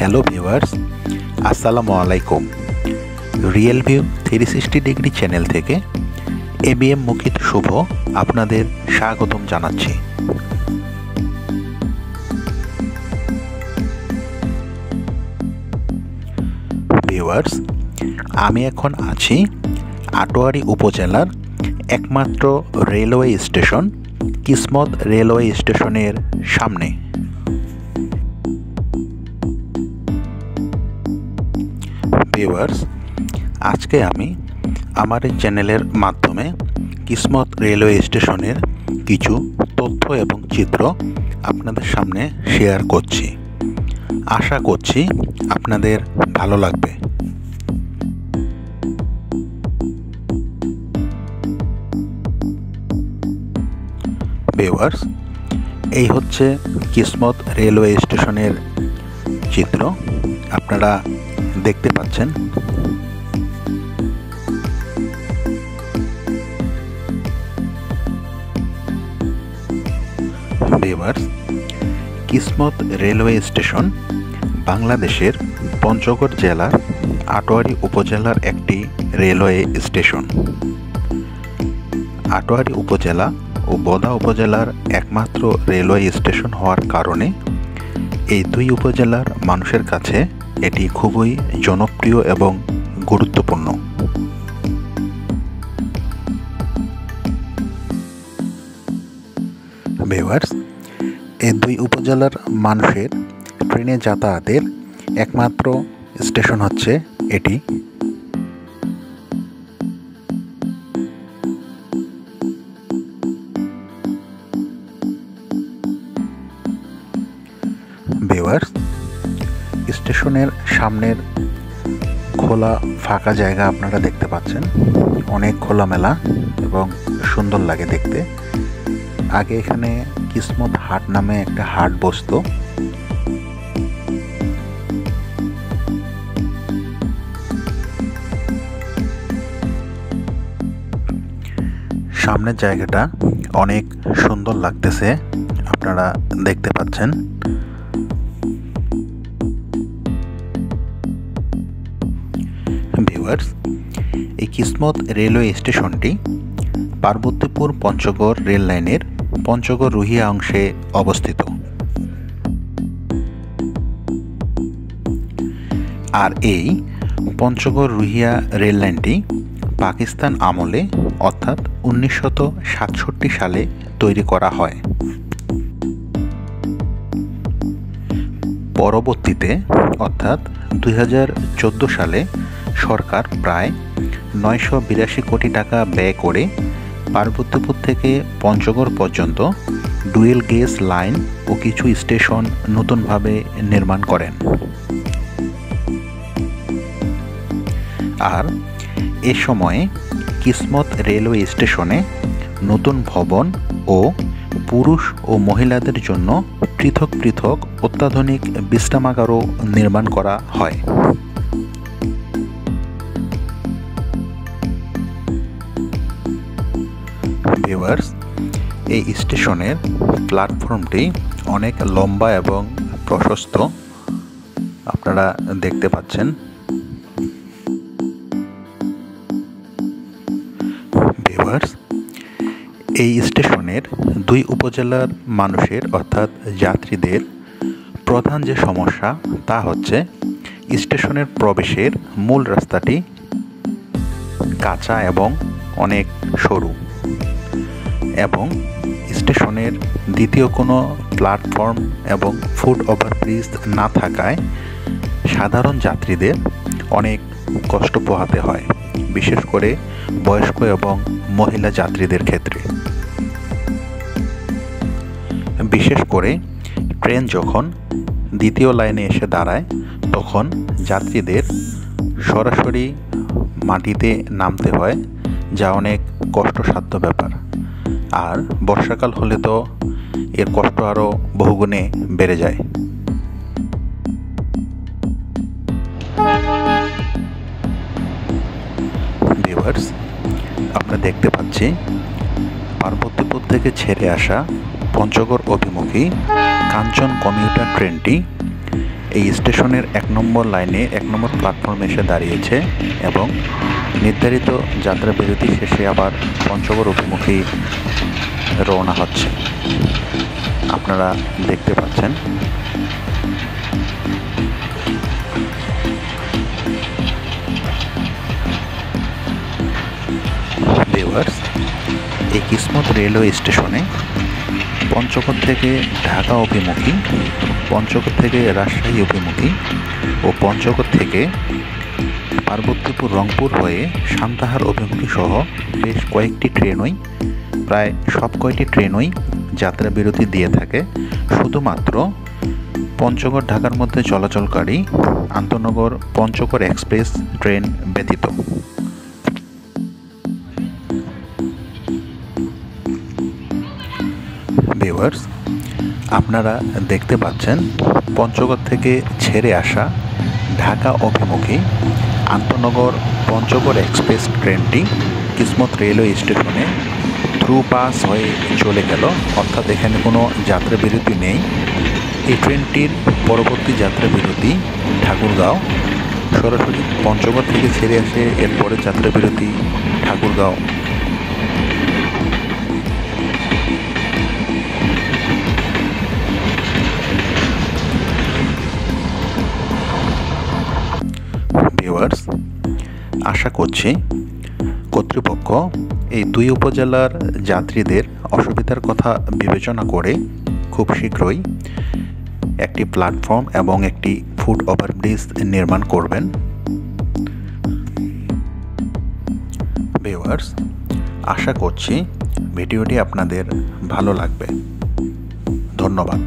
Hello viewers, আসসালামু আলাইকুম। Real view 360 degree channel থেকে এবিএম মুকিত শুভ আপনাদের স্বাগতম জানাচ্ছি। ভিউয়ার্স, আমি এখন আছি আটোয়ারী উপজেলার একমাত্র রেলওয়ে স্টেশন কিসমত রেলওয়ে স্টেশনের সামনে। ভিউয়ার্স, আজকে আমি আমার এই চ্যানেলের মাধ্যমে কিসমত রেলওয়ে স্টেশনের কিছু তথ্য এবং চিত্র আপনাদের সামনে শেয়ার করছি। আশা করছি আপনাদের ভালো লাগবে। ভিউয়ার্স, এই হচ্ছে কিসমত রেলওয়ে স্টেশনের চিত্র, আপনারা দেখতে পাচ্ছেন। ভিউয়ার্স, কিসমত রেলওয়ে স্টেশন বাংলাদেশের পঞ্চগড় জেলার আটোয়ারী উপজেলার একটি রেলওয়ে স্টেশন। আটোয়ারী উপজেলা ও বোদা উপজেলার একমাত্র রেলওয়ে স্টেশন হওয়ার কারণে এই দুই উপজেলার মানুষের কাছে এটি খুবই জনপ্রিয় এবং গুরুত্বপূর্ণ। ভিউয়ার্স, এই দুই উপজেলার মানুষের ট্রেনে যাতায়াতের একমাত্র স্টেশন হচ্ছে এটি। ভিউয়ার্স, স্টেশনের সামনের খোলা ফাঁকা জায়গা আপনারা দেখতে পাচ্ছেন, অনেক খোলামেলা এবং সুন্দর লাগে দেখতে। আগে এখানে কিসমত হাট নামে একটা হাট বসতো। সামনের জায়গাটা অনেক সুন্দর লাগতেছে, আপনারা দেখতে পাচ্ছেন। ভিউয়ার্স, এই কিসমত রেলওয়ে স্টেশনটি পার্বতীপুর পঞ্চগড় রেল লাইনের পঞ্চগড় রুহিয়া অংশে অবস্থিত। আর এই পঞ্চগড় রুহিয়া রেল লাইনটি পাকিস্তান আমলে অর্থাৎ 1967 সালে তৈরি করা হয়। পরবর্তীতে অর্থাৎ 2014 সালে সরকার প্রায় 982 কোটি টাকা ব্যয় করে পার্বতীপুর থেকে পঞ্চগড় পর্যন্ত ডুয়েল গেজ লাইন ও কিছু স্টেশন নতুনভাবে নির্মাণ করেন। আর এ সময়ে কিসমত রেলওয়ে স্টেশনে নতুন ভবন ও পুরুষ ও মহিলাদের জন্য পৃথক পৃথক অত্যাধুনিক বিশ্রামাগারও নির্মাণ করা হয়। ভিউয়ার্স, এই স্টেশনের প্ল্যাটফর্মটি অনেক লম্বা এবং প্রশস্ত, আপনারা দেখতে পাচ্ছেন। ভিউয়ার্স, এই স্টেশনের দুই উপজেলার মানুষের অর্থাৎ যাত্রীদের প্রধান যে সমস্যা তা হচ্ছে স্টেশনের প্রবেশের মূল রাস্তাটি কাঁচা এবং অনেক সরু, এবং স্টেশনের দ্বিতীয় কোনো প্ল্যাটফর্ম এবং ফুট ওভারব্রিজ না থাকায় সাধারণ যাত্রীদের অনেক কষ্ট পোহাতে হয়, বিশেষ করে বয়স্ক এবং মহিলা যাত্রীদের ক্ষেত্রে। বিশেষ করে ট্রেন যখন দ্বিতীয় লাইনে এসে দাঁড়ায় তখন যাত্রীদের সরাসরি মাটিতে নামতে হয়, যা অনেক কষ্টসাধ্য ব্যাপার। আর বর্ষাকাল হলে তো এর কষ্ট আরও বহুগুণে বেড়ে যায়। ভিউয়ার্স, আমরা দেখতে পাচ্ছি পার্বতীপুর থেকে ছেড়ে আসা পঞ্চগড় অভিমুখী কাঞ্চন কমিউটার ট্রেনটি এই স্টেশনের 1 নম্বর লাইনে 1 নম্বর প্ল্যাটফর্মে এসে দাঁড়িয়েছে এবং নির্ধারিত যাত্রা বিরতি শেষে আবার পঞ্চগড় অভিমুখী রওনা হচ্ছে। আপনারা দেখতে পাচ্ছেন। ভিউয়ার্স, এই কিসমত রেলওয়ে স্টেশনে পঞ্চগড় থেকে ঢাকা অভিমুখী, পঞ্চগড় থেকে রাজশাহী অভিমুখী ও পঞ্চগড় থেকে পার্বতীপুর রংপুর হয়ে সান্তাহার অভিমুখী সহ বেশ কয়েকটি ট্রেনই, প্রায় সব কয়টি ট্রেনই যাত্রা বিরতি দিয়ে থাকে, শুধুমাত্র পঞ্চগড় ঢাকার মধ্যে চলাচলকারী আন্তনগর পঞ্চগড় এক্সপ্রেস ট্রেন ব্যতীত। ভিউয়ার্স, আপনারা দেখতে পাচ্ছেন পঞ্চগড় থেকে ছেড়ে আসা ঢাকা অভিমুখী আন্তনগর পঞ্চগড় এক্সপ্রেস ট্রেনটি কিসমত রেলওয়ে স্টেশনে থ্রু পাস হয়ে চলে গেল, অর্থাৎ এখানে কোনো যাত্রা বিরতি নেই। এই ট্রেনটির পরবর্তী যাত্রা বিরতি ঠাকুরগাঁও, সরাসরি পঞ্চগড় থেকে ছেড়ে আসে এরপরে যাত্রা বিরতি ঠাকুরগাঁও। ভিউয়ার্স, আশা করছি কর্তৃপক্ষ এই দুই উপজেলার যাত্রীদের অসুবিধার কথা বিবেচনা করে খুব শীঘ্রই একটি প্ল্যাটফর্ম এবং একটি ফুট ওভারব্রিজ নির্মাণ করবেন। ভিউয়ার্স, আশা করছি ভিডিওটি আপনাদের ভালো লাগবে। ধন্যবাদ।